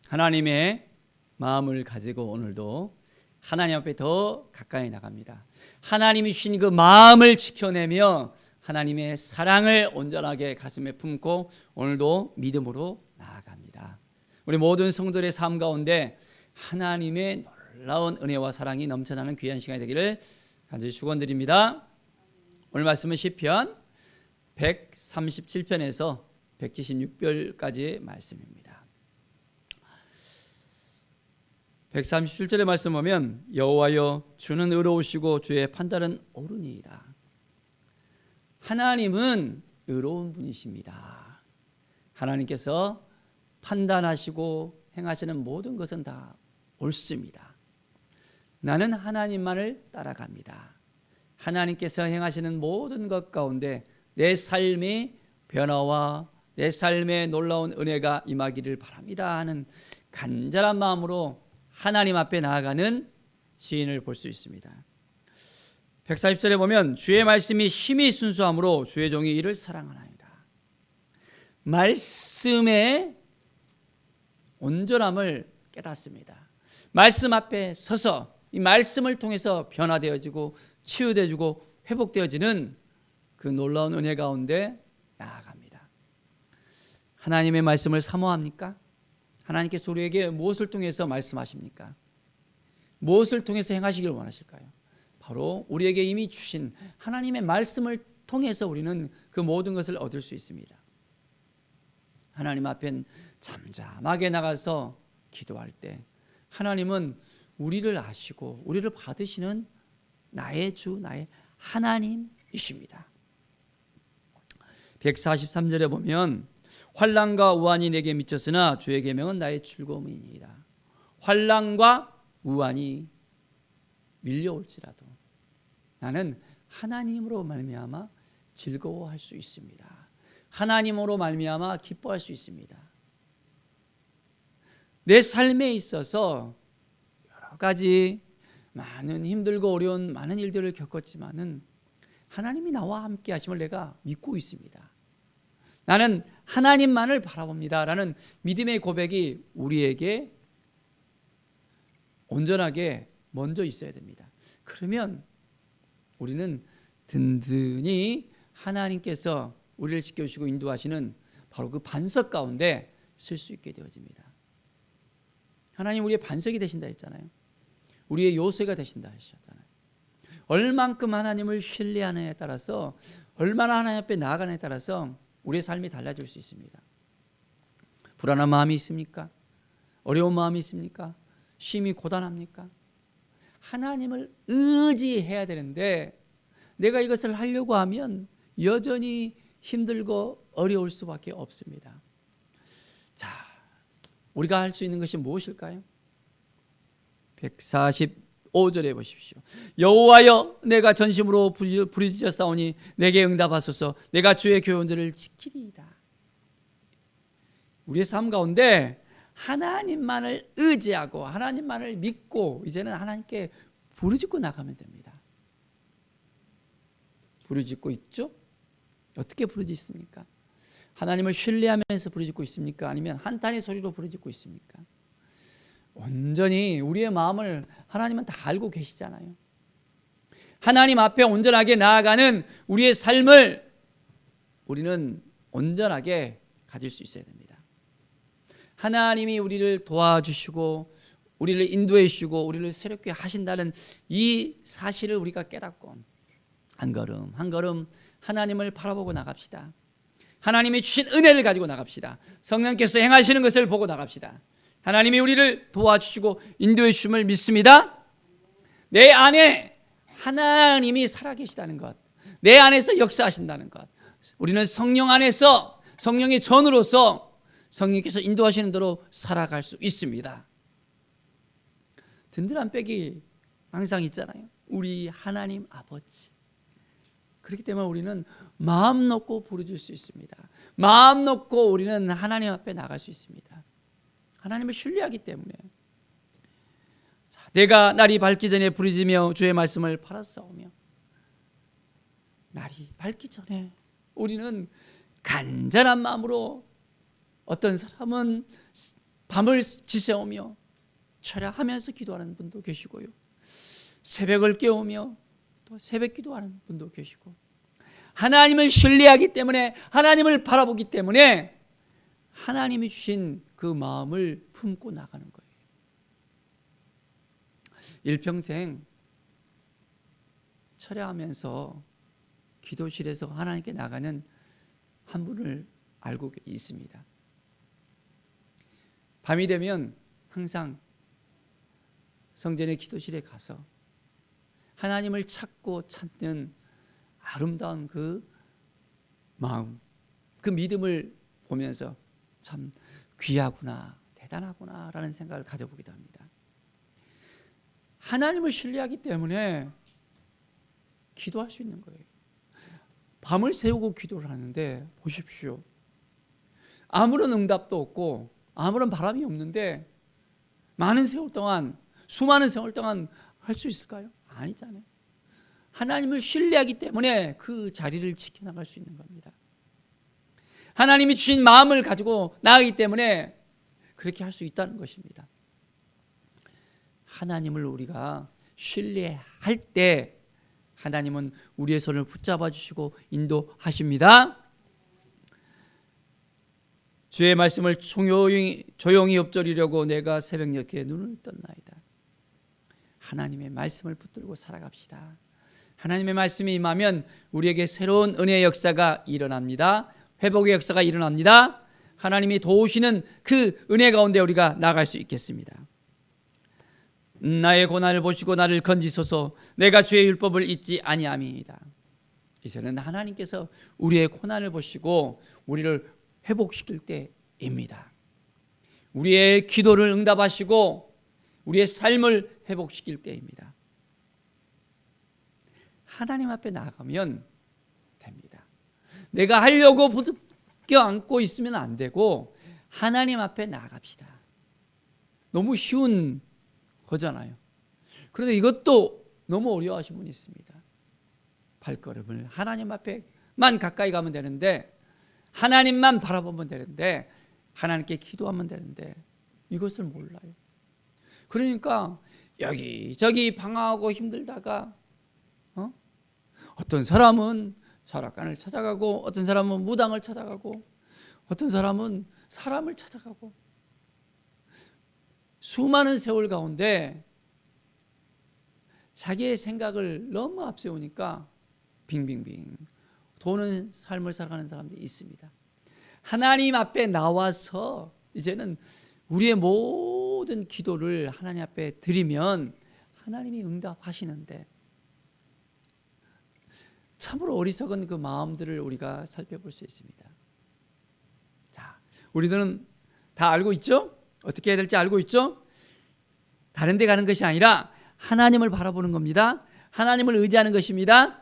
하나님의 마음을 가지고 오늘도 하나님 앞에 더 가까이 나갑니다. 하나님이 주신 그 마음을 지켜내며 하나님의 사랑을 온전하게 가슴에 품고 오늘도 믿음으로 나아갑니다. 우리 모든 성도들의 삶 가운데 하나님의 놀라운 은혜와 사랑이 넘쳐나는 귀한 시간이 되기를 간절히 축원드립니다. 오늘 말씀은 시편 137편에서 176편까지의 말씀입니다. 137절의 말씀 보면 여호와여 주는 의로우시고 주의 판단은 옳으니이다. 하나님은 의로운 분이십니다. 하나님께서 판단하시고 행하시는 모든 것은 다 옳습니다. 나는 하나님만을 따라갑니다. 하나님께서 행하시는 모든 것 가운데 내 삶의 변화와 내 삶의 놀라운 은혜가 임하기를 바랍니다 하는 간절한 마음으로 하나님 앞에 나아가는 시인을 볼 수 있습니다. 140절에 보면 주의 말씀이 심히 순수함으로 주의 종이 이를 사랑하나이다. 말씀의 온전함을 깨닫습니다. 말씀 앞에 서서 이 말씀을 통해서 변화되어지고 치유되어지고 회복되어지는 그 놀라운 은혜 가운데 나아갑니다. 하나님의 말씀을 사모합니까? 하나님께서 우리에게 무엇을 통해서 말씀하십니까? 무엇을 통해서 행하시길 원하실까요? 바로 우리에게 이미 주신 하나님의 말씀을 통해서 우리는 그 모든 것을 얻을 수 있습니다. 하나님 앞엔 잠잠하게 나가서 기도할 때 하나님은 우리를 아시고 우리를 받으시는 나의 주, 나의 하나님이십니다. 143절에 보면 환난과 우환이 내게 미쳤으나 주의 계명은 나의 즐거움이니이다. 환난과 우환이 밀려올지라도 나는 하나님으로 말미암아 즐거워할 수 있습니다. 하나님으로 말미암아 기뻐할 수 있습니다. 내 삶에 있어서 여러 가지 많은 힘들고 어려운 많은 일들을 겪었지만은 하나님이 나와 함께 하심을 내가 믿고 있습니다. 나는 하나님만을 바라봅니다 라는 믿음의 고백이 우리에게 온전하게 먼저 있어야 됩니다. 그러면 우리는 든든히 하나님께서 우리를 지켜주시고 인도하시는 바로 그 반석 가운데 쓸 수 있게 되어집니다. 하나님 우리의 반석이 되신다 했잖아요. 우리의 요새가 되신다 하셨잖아요. 얼만큼 하나님을 신뢰하느냐에 따라서 얼마나 하나님 앞에 나아가느냐에 따라서 우리의 삶이 달라질 수 있습니다. 불안한 마음이 있습니까? 어려운 마음이 있습니까? 심히 고단합니까? 하나님을 의지해야 되는데 내가 이것을 하려고 하면 여전히 힘들고 어려울 수밖에 없습니다. 자, 우리가 할 수 있는 것이 무엇일까요? 145절에 보십시오. 여호와여 내가 전심으로 부르짖었사오니 내게 응답하소서. 내가 주의 교훈들을 지키리이다. 우리의 삶 가운데 하나님만을 의지하고 하나님만을 믿고 이제는 하나님께 부르짖고 나가면 됩니다. 부르짖고 있죠? 어떻게 부르짖습니까? 하나님을 신뢰하면서 부르짖고 있습니까? 아니면 한탄의 소리로 부르짖고 있습니까? 온전히 우리의 마음을 하나님은 다 알고 계시잖아요. 하나님 앞에 온전하게 나아가는 우리의 삶을 우리는 온전하게 가질 수 있어야 됩니다. 하나님이 우리를 도와주시고 우리를 인도해 주시고 우리를 새롭게 하신다는 이 사실을 우리가 깨닫고 한 걸음 한 걸음 하나님을 바라보고 나갑시다. 하나님이 주신 은혜를 가지고 나갑시다. 성령께서 행하시는 것을 보고 나갑시다. 하나님이 우리를 도와주시고 인도해 주심을 믿습니다. 내 안에 하나님이 살아계시다는 것, 내 안에서 역사하신다는 것, 우리는 성령 안에서 성령의 전으로서 성령께서 인도하시는 대로 살아갈 수 있습니다. 든든한 백이 항상 있잖아요. 우리 하나님 아버지. 그렇기 때문에 우리는 마음 놓고 부르짖을 수 있습니다. 마음 놓고 우리는 하나님 앞에 나갈 수 있습니다. 하나님을 신뢰하기 때문에. 내가 날이 밝기 전에 부르짖으며 주의 말씀을 팔았사오며. 날이 밝기 전에 우리는 간절한 마음으로, 어떤 사람은 밤을 지새우며 철야하면서 기도하는 분도 계시고요. 새벽을 깨우며 또 새벽 기도하는 분도 계시고, 하나님을 신뢰하기 때문에, 하나님을 바라보기 때문에 하나님이 주신 그 마음을 품고 나가는 거예요. 일평생 철야하면서 기도실에서 하나님께 나가는 한 분을 알고 있습니다. 밤이 되면 항상 성전의 기도실에 가서 하나님을 찾고 찾는 아름다운 그 마음, 그 믿음을 보면서 참 귀하구나, 대단하구나 라는 생각을 가져보기도 합니다. 하나님을 신뢰하기 때문에 기도할 수 있는 거예요. 밤을 새우고 기도를 하는데 보십시오. 아무런 응답도 없고 아무런 바람이 없는데 많은 세월 동안, 수많은 세월 동안 할 수 있을까요? 아니잖아요. 하나님을 신뢰하기 때문에 그 자리를 지켜나갈 수 있는 겁니다. 하나님이 주신 마음을 가지고 나가기 때문에 그렇게 할 수 있다는 것입니다. 하나님을 우리가 신뢰할 때 하나님은 우리의 손을 붙잡아 주시고 인도하십니다. 주의 말씀을 조용히 엎드리려고 내가 새벽녘에 눈을 떴나이다. 하나님의 말씀을 붙들고 살아갑시다. 하나님의 말씀이 임하면 우리에게 새로운 은혜의 역사가 일어납니다. 회복의 역사가 일어납니다. 하나님이 도우시는 그 은혜 가운데 우리가 나갈 수 있겠습니다. 나의 고난을 보시고 나를 건지소서. 내가 주의 율법을 잊지 아니함이니이다. 이제는 하나님께서 우리의 고난을 보시고 우리를 회복시킬 때입니다. 우리의 기도를 응답하시고 우리의 삶을 회복시킬 때입니다. 하나님 앞에 나가면 됩니다. 내가 하려고 부둥켜 안고 있으면 안 되고 하나님 앞에 나갑시다. 너무 쉬운 거잖아요. 그런데 이것도 너무 어려워하시는 분이 있습니다. 발걸음을 하나님 앞에만 가까이 가면 되는데, 하나님만 바라보면 되는데, 하나님께 기도하면 되는데 이것을 몰라요. 그러니까 여기저기 방황하고 힘들다가 어떤 사람은 철학관을 찾아가고, 어떤 사람은 무당을 찾아가고, 어떤 사람은 사람을 찾아가고, 수많은 세월 가운데 자기의 생각을 너무 앞세우니까 빙빙빙 도는 삶을 살아가는 사람들이 있습니다. 하나님 앞에 나와서 이제는 우리의 모든 기도를 하나님 앞에 드리면 하나님이 응답하시는데, 참으로 어리석은 그 마음들을 우리가 살펴볼 수 있습니다. 자, 우리들은 다 알고 있죠? 어떻게 해야 될지 알고 있죠? 다른 데 가는 것이 아니라 하나님을 바라보는 겁니다. 하나님을 의지하는 것입니다.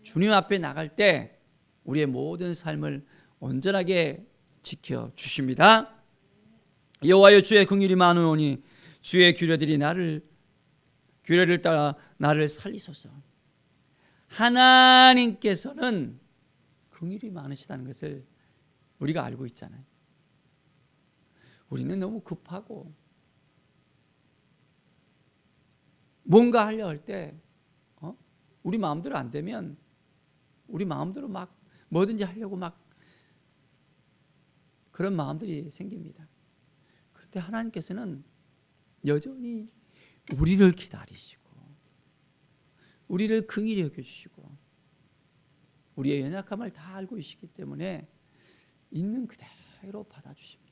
주님 앞에 나갈 때 우리의 모든 삶을 온전하게 지켜주십니다. 여호와여, 주의 긍휼이 많으오니 주의 규례를 따라 나를 살리소서. 하나님께서는 긍휼이 많으시다는 것을 우리가 알고 있잖아요. 우리는 너무 급하고 뭔가 하려 할 때 우리 마음대로 안 되면 우리 마음대로 막 뭐든지 하려고 막 그런 마음들이 생깁니다. 그런데 하나님께서는 여전히 우리를 기다리시고 우리를 긍휼히 여겨주시고 우리의 연약함을 다 알고 계시기 때문에 있는 그대로 받아주십니다.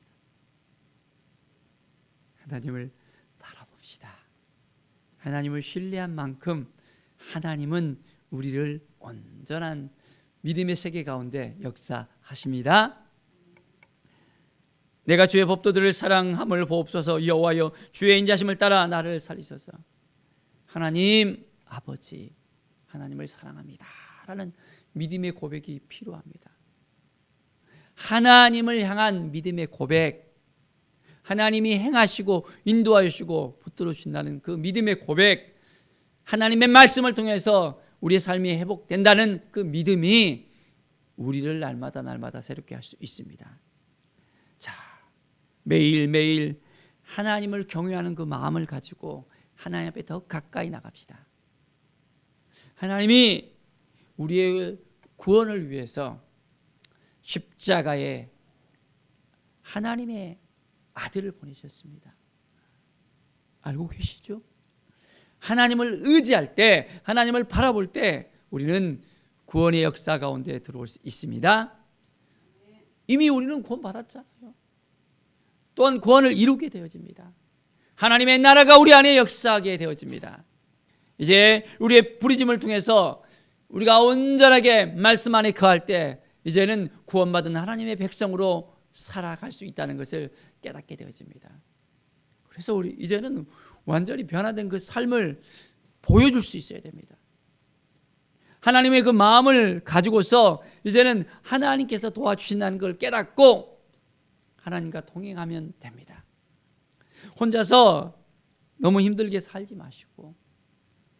하나님을 바라봅시다. 하나님을 신뢰한 만큼 하나님은 우리를 온전한 믿음의 세계 가운데 역사하십니다. 내가 주의 법도들을 사랑함을 보옵소서. 여호와여, 주의 인자심을 따라 나를 살리소서. 하나님 아버지, 하나님을 사랑합니다 라는 믿음의 고백이 필요합니다. 하나님을 향한 믿음의 고백, 하나님이 행하시고 인도하시고 붙들어 주신다는 그 믿음의 고백, 하나님의 말씀을 통해서 우리의 삶이 회복된다는 그 믿음이 우리를 날마다 새롭게 할 수 있습니다. 자, 매일매일 하나님을 경외하는 그 마음을 가지고 하나님 앞에 더 가까이 나갑시다. 하나님이 우리의 구원을 위해서 십자가에 하나님의 아들을 보내셨습니다. 알고 계시죠? 하나님을 의지할 때, 하나님을 바라볼 때 우리는 구원의 역사 가운데 들어올 수 있습니다. 이미 우리는 구원 받았잖아요. 또한 구원을 이루게 되어집니다. 하나님의 나라가 우리 안에 역사하게 되어집니다. 이제 우리의 부르심을 통해서 우리가 온전하게 말씀 안에 거할 때 이제는 구원받은 하나님의 백성으로 살아갈 수 있다는 것을 깨닫게 되어집니다. 그래서 우리 이제는 완전히 변화된 그 삶을 보여줄 수 있어야 됩니다. 하나님의 그 마음을 가지고서 이제는 하나님께서 도와주신다는 걸 깨닫고 하나님과 동행하면 됩니다. 혼자서 너무 힘들게 살지 마시고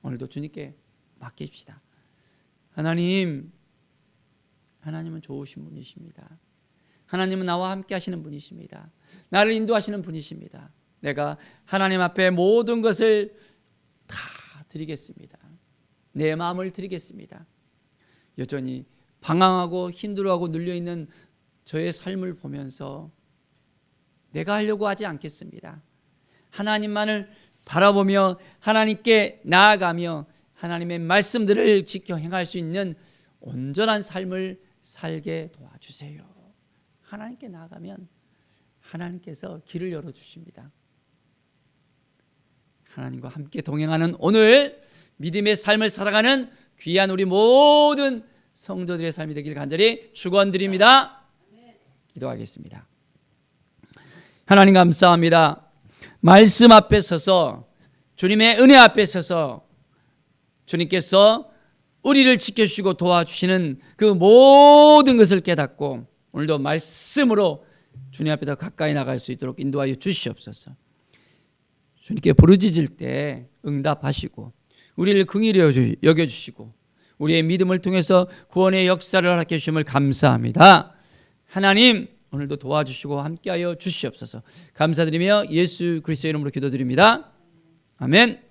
오늘도 주님께 맡깁시다. 하나님은 좋으신 분이십니다. 하나님은 나와 함께 하시는 분이십니다. 나를 인도하시는 분이십니다. 내가 하나님 앞에 모든 것을 다 드리겠습니다. 내 마음을 드리겠습니다. 여전히 방황하고 힘들어하고 눌려있는 저의 삶을 보면서 내가 하려고 하지 않겠습니다. 하나님만을 바라보며 하나님께 나아가며 하나님의 말씀들을 지켜 행할 수 있는 온전한 삶을 살게 도와주세요. 하나님께 나아가면 하나님께서 길을 열어주십니다. 하나님과 함께 동행하는 오늘 믿음의 삶을 살아가는 귀한 우리 모든 성도들의 삶이 되길 간절히 축원드립니다. 기도하겠습니다. 하나님 감사합니다. 말씀 앞에 서서 주님의 은혜 앞에 서서 주님께서 우리를 지켜주시고 도와주시는 그 모든 것을 깨닫고 오늘도 말씀으로 주님 앞에 더 가까이 나갈 수 있도록 인도하여 주시옵소서. 주님께 부르짖을 때 응답하시고 우리를 긍휼히 여겨주시고 우리의 믿음을 통해서 구원의 역사를 허락해 주심을 감사합니다. 하나님 오늘도 도와주시고 함께하여 주시옵소서. 감사드리며 예수 그리스도의 이름으로 기도드립니다. 아멘.